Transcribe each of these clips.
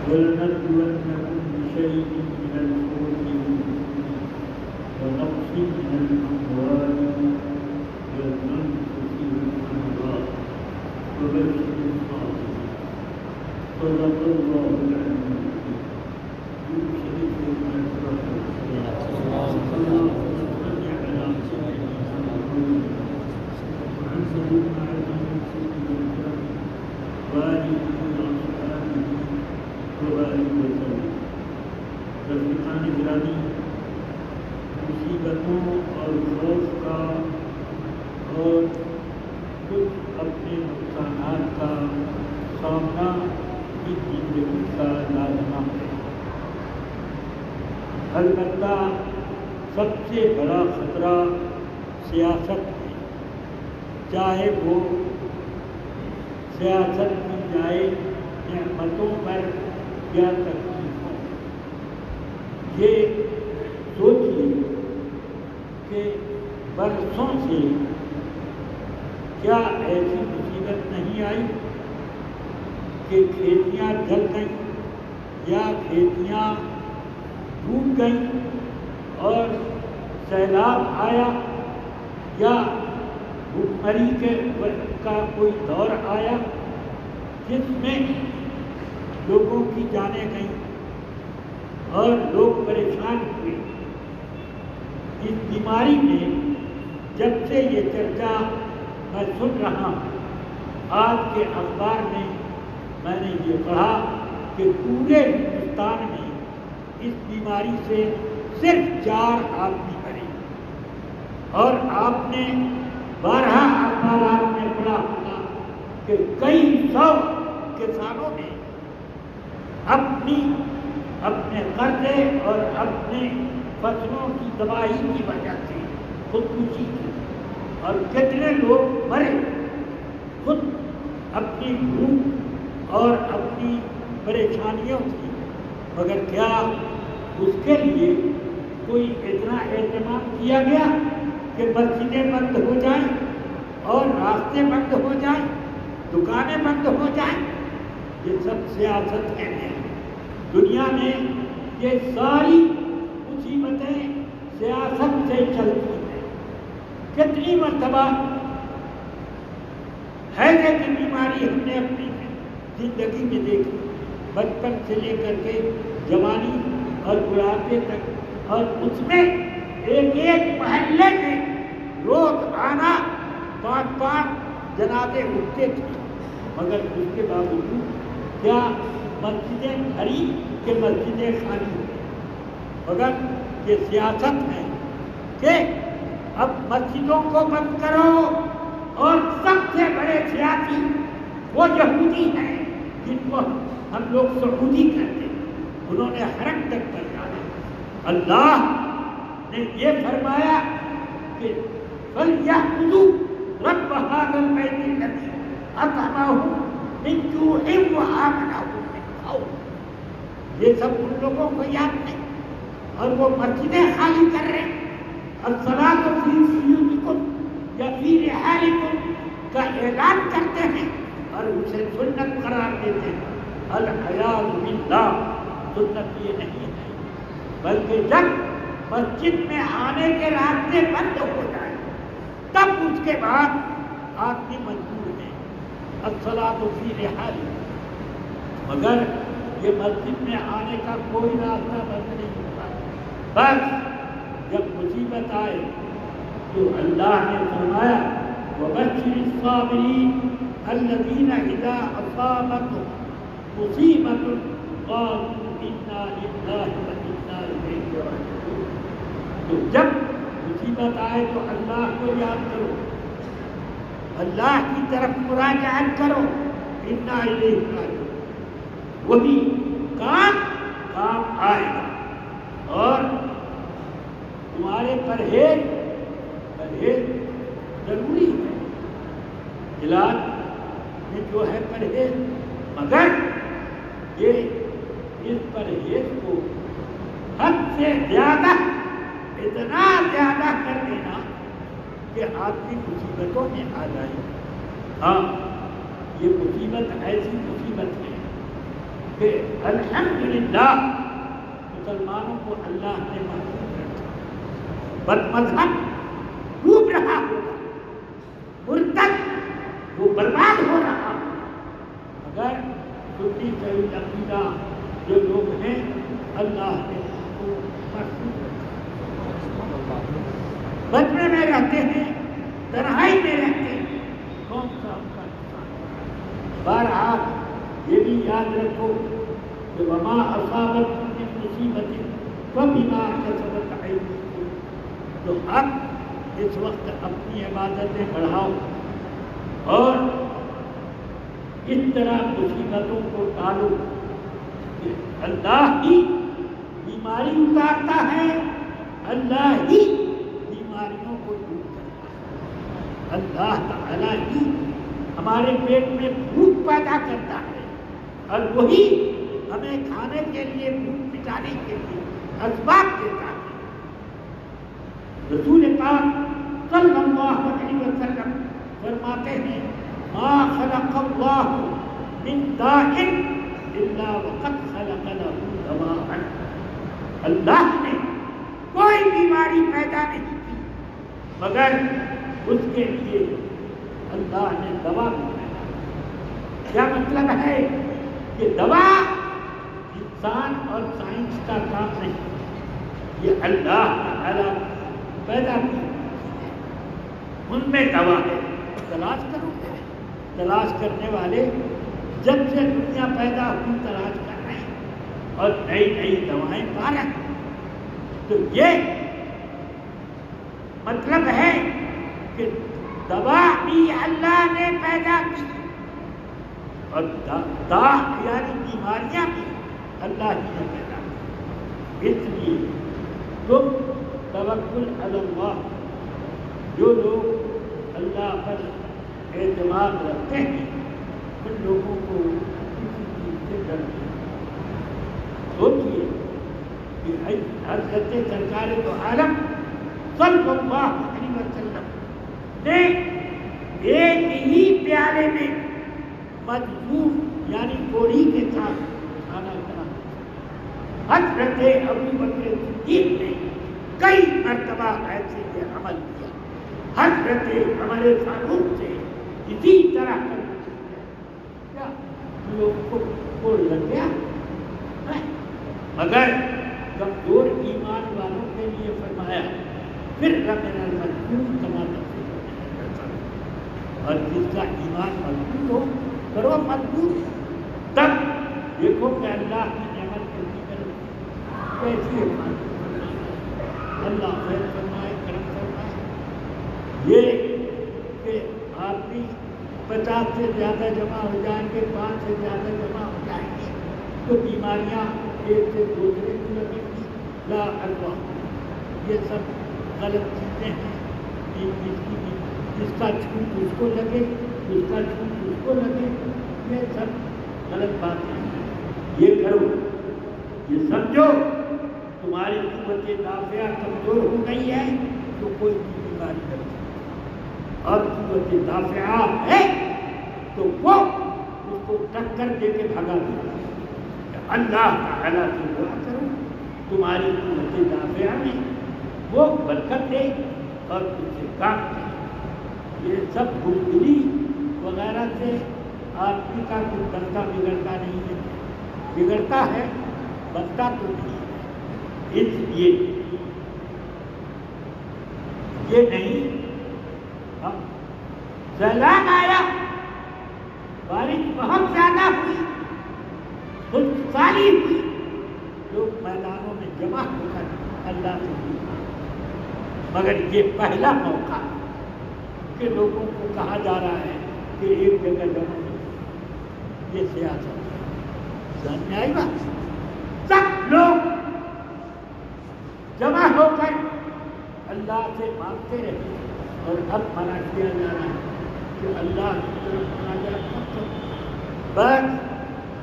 ولنبلونكم بشيء من الخوف ونقص من الأموال والأنفس والثمرات وبشر الصابرين صدق الله العظيم. مصیبتوں اور خوف کا اور کچھ اپنے نقصانات کا سامنا اس زندگی کا لازمہ ہے. البتہ سب سے بڑا خطرہ سیاست ہے، چاہے وہ سیاست کی جائے نعمتوں پر یا تکلیفوں. یہ سوچیے کہ برسوں سے کیا ایسی مصیبت نہیں آئی کہ کھیتیاں جل گئیں یا کھیتیاں ڈوب گئیں اور سیلاب آیا یا بھوکمری کا کوئی دور آیا جس میں لوگوں کی جانیں گئیں اور لوگ پریشان ہوئے. اس بیماری میں جب سے یہ چرچا میں سن رہا ہوں، آج کے اخبار میں نے یہ پڑھا کہ پورے ہندوستان میں اس بیماری سے صرف 4 آدمی مرے، اور آپ نے 12 اخبارات میں پڑھا ہوگا کہ کئی 100 کسانوں نے اپنے قرضے اور اپنے فصلوں کی تباہی کی وجہ سے خودکشی کی، اور کتنے لوگ مرے خود اپنی بھوک اور اپنی پریشانیوں کی. مگر کیا اس کے لیے کوئی اتنا اہتمام کیا گیا کہ مسجدیں بند ہو جائیں اور راستے بند ہو جائیں، دکانیں بند ہو جائیں؟ یہ سب سیاست ہے. دنیا میں یہ ساری مصیبتیں سیاست سے چلتی ہیں. کتنی مرتبہ حیضے کی بیماری ہم نے اپنی زندگی میں دیکھی، بچپن سے لے کر کے جوانی اور بڑھاپے تک، اور اس میں ایک محلے میں روزانہ 5 جنازے اٹھتے تھے. مگر اس کے باوجود کیا مسجدیں بھری کہ مسجدیں خالی ہوئی؟ مگر یہ سیاست ہے کہ اب مسجدوں کو بند کرو، اور سب سے بڑے سیاسی وہ یہودی ہیں جن کو ہم لوگ سعودی کہتے ہیں. انہوں نے حرم تک پہنچایا. اللہ نے یہ فرمایا کہ فَلْيَعْبُدُوا رَبَّ هَٰذَا الْبَيْتِ الَّذِي أَطْعَمَهُم مِّن جُوعٍ وَآمَنَهُم مِّن خَوْفٍ. یہ سب ان لوگوں کو یاد نہیں، اور وہ مسجدیں خالی کر رہے ہیں. الصلاۃ فی بیوتکم یا فی رحالکم کا اعلان کرتے ہیں اور اسے سنت قرار دیتے ہیں. العیاذ باللہ، سنت یہ نہیں ہے، بلکہ جب مسجد میں آنے کے راستے بند ہو جائے تب اس کے بعد آدمی مجبور ہے الصلاۃ فی رحالکم. مگر یہ مسجد میں آنے کا کوئی راستہ بند نہیں ہوتا. بس جب مصیبت آئے تو اللہ نے فرمایا وَبَشِّرِ الصَّابِرِينَ الَّذِينَ إِذَا أَصَابَتْهُمْ مُصِيبَةٌ قَالُوا إِنَّا لِلَّهِ وَإِنَّا إِلَيْهِ رَاجِعُونَ. تو جب مصیبت آئے تو اللہ کو یاد کرو، اللہ کی طرف مراجعت کرو. إِنَّا إِلَيْهِ رَاجِعُونَ. وہی کام آئے گا. اور تمہارے پرہیز ضروری ہے. علاج میں جو ہے پرہیز، مگر یہ اس پرہیز کو سے زیادہ اتنا زیادہ کر دینا کہ آدمی مصیبتوں میں آ جائے. ہاں یہ مصیبت ایسی مصیبت ہے کہ الحمدللہ مسلمانوں کو اللہ نے محفوظ رکھا. بد مذہب ڈوب رہا ہوگا, مرتد وہ برباد ہو رہا ہوگا, مگر سنی صحیح عقیدہ جو لوگ ہیں اللہ نے ان کو محفوظ رکھا. بچپنے میں رہتے ہیں, تنہائی میں رہتے ہیں, کون سا ان کا نقصان. بہرحال یہ بھی یاد رکھو کہ وما اصابت من مصیبت فبما کسبت ایدیکم. تو اب اس وقت اپنی عبادتیں بڑھاؤ اور اس طرح مصیبتوں کو ٹالو کہ اللہ ہی بیماری اتارتا ہے, اللہ ہی بیماریوں کو دور کرتا ہے, اللہ تعالیٰ ہی ہمارے پیٹ میں بھوک پیدا کرتا ہے اور وہی ہمیں کھانے کے لیے, بھوک مٹانے کے لیے اسباب دیتا ہے. رسول پاک صلی اللہ علیہ وسلم فرماتے ہیں ما خلق اللہ من داء الا وقد خلق له دواء. اللہ نے کوئی بیماری پیدا نہیں کی مگر اس کے لیے اللہ نے دوا بنایا. کیا مطلب ہے کہ دوا انسان اور سائنس کا کام نہیں, یہ اللہ تعالیٰ پیدا کی, ان میں دوا ہے. تلاش کرو, تلاش کرنے والے جب سے دنیا پیدا ہوئی تلاش کر رہے ہیں اور نئی نئی دوائیں پا رہے ہیں. تو یہ مطلب ہے کہ دوا بھی اللہ نے پیدا کی اور یعنی بیماریاں بھی اللہ ہی نے پیدا کی. اس لیے تم توکل علی اللہ, جو لوگ اللہ پر اعتماد رکھتے ہیں ان لوگوں کو کسی چیز سے ڈر نہیں. سوچیے کہ حضرت سرکار دو عالم صلی اللہ علیہ وسلم نے ایک ہی پیالے میں مجذوب یعنی کوڑی کے ساتھ کھانا کھانا. حضرت ابو بکر صدیق نے کئی مرتبہ ایسے یہ عمل کیا. حضرت عمر فاروق سے اسی طرح کیا لوگ کو کوڑ لگ گیا, مگر کمزور ایمان والوں کے لیے فرمایا پھر ربنا المجنون کما تفصیل, اور جس کا ایمان مضبوط ہو کرو مضبوط. تب دیکھو کہ اللہ کی نعمت کیسی ہے. اللہ خیر فرمائے, کرم فرمائے. یہ کہ آدمی 50 سے زیادہ جمع ہو جائیں گے, 5 سے زیادہ جمع ہو جائیں گے تو بیماریاں ایک سے دوسرے کو لگیں گی. لا اللہ, یہ سب غلط چیزیں ہیں. جس کا چھوٹ اس کو لگے, اس کا چھوٹ اس کو لگے, یہ سب غلط باتیں ہیں. یہ کرو, یہ سمجھو تمہاری قوت دافعہ کمزور ہو گئی ہے تو کوئی بھی بیماری نہیں, اور قوت دافعہ ہے تو وہ اس کو ٹکر دے کے بھگا دے. اللہ تعالیٰ سے دعا کرو تمہاری قوت دافعہ میں وہ برکت دے اور تم سے کام کرے. یہ سب بزدلی وغیرہ سے آدمی کا کچھ بنتا بگڑتا نہیں ہے, بگڑتا ہے بنتا تو نہیں. اس لیے یہ نہیں, سیلاب آیا, بارش بہت زیادہ ہوئی, خشک سالی ہوئی, لوگ میدانوں میں جمع ہو کر اللہ سے پوچھا. مگر یہ پہلا موقع کہ لوگوں کو کہا جا رہا ہے کہ ایک جگہ جمع ہو. یہ سیاست سمجھ میں آئی بات. سب لوگ جمع ہو کر اللہ سے مانگتے رہے اور اب منع کیا جا رہا ہے کہ اللہ کی طرف مناجات مت کرو, بس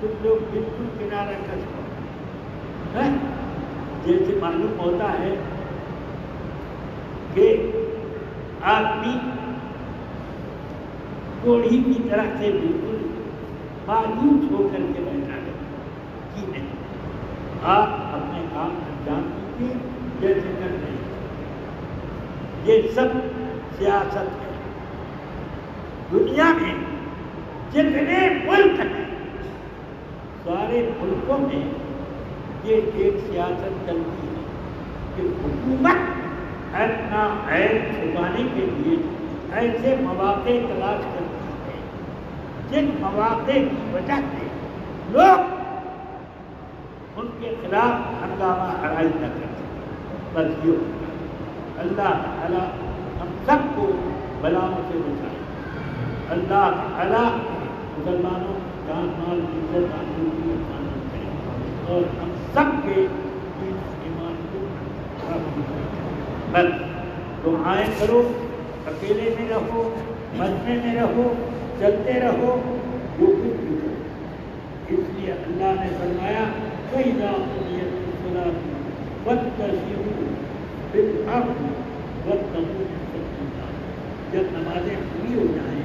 تم لوگ بالکل کنارہ کر دو. جیسے معلوم ہوتا ہے کہ آدمی کوڑھی کی طرح سے بالکل مایوس ہو کر کے بیٹھا ہے کہ نہیں، آپ اپنے کام انجام دیجیے جیسے کر رہے ہیں۔ یہ سب سیاست ہے۔ دنیا میں جتنے ملک ہیں سارے ملکوں میں یہ ایک سیاست چلتی ہے کہ حکومت اپنا عیب چھپانے کے لیے ایسے مواقع تلاش کرتی ہے جن مواقع کی وجہ سے لوگ ان کے خلاف ہنگامہ آرائی نہ کر سکیں۔ بس یہ اللہ تعالیٰ ہم سب کو بلاؤں سے بچائے۔ اللہ تعالیٰ مسلمانوں جان مال عزت آبرو کی حفاظت کرے اور ہم سب کے ایمان کو بس دعائیں کرو، اکیلے میں رہو، مجمع میں رہو، چلتے رہو، جو کچھ بھی کرو۔ اس لیے اللہ نے فرمایا فَإِذَا قُضِيَتِ الصَّلَاةُ فَانتَشِرُوا فِي الْأَرْضِ وَابْتَغُوا مِن فَضْلِ اللَّهِ۔ جب نمازیں پوری ہو جائیں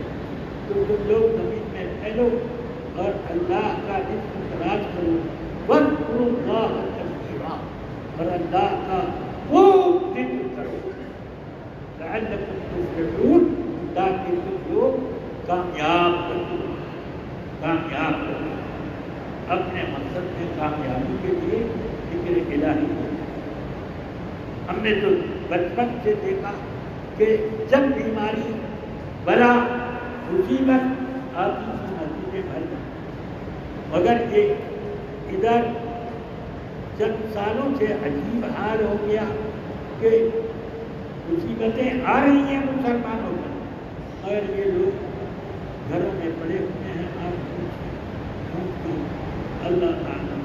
تو تم لوگ زمین میں پھیلو اور اللہ کا رزق تلاش کرو، وَاذْكُرُوا اللَّهَ كَثِيرًا، اور اللہ کا خوب ذکر کرو، لَعَلَّكُمْ تُفْلِحُونَ، تاکہ تم لوگ کامیاب بنو، کامیاب بنو۔ اپنے مقصد میں کامیابی کے لیے ذکر الہی کرو۔ ہم نے تو بچپن سے دیکھا کہ جب بیماری بلا مصیبت آتی تھی مسجدیں بھر جاتی، مگر یہ ادھر چند سالوں سے عجیب حال ہو گیا کہ مصیبتیں آ رہی ہیں مسلمانوں پر، مگر یہ لوگ گھروں میں پڑے ہوئے ہیں۔ آپ اللہ تعالیٰ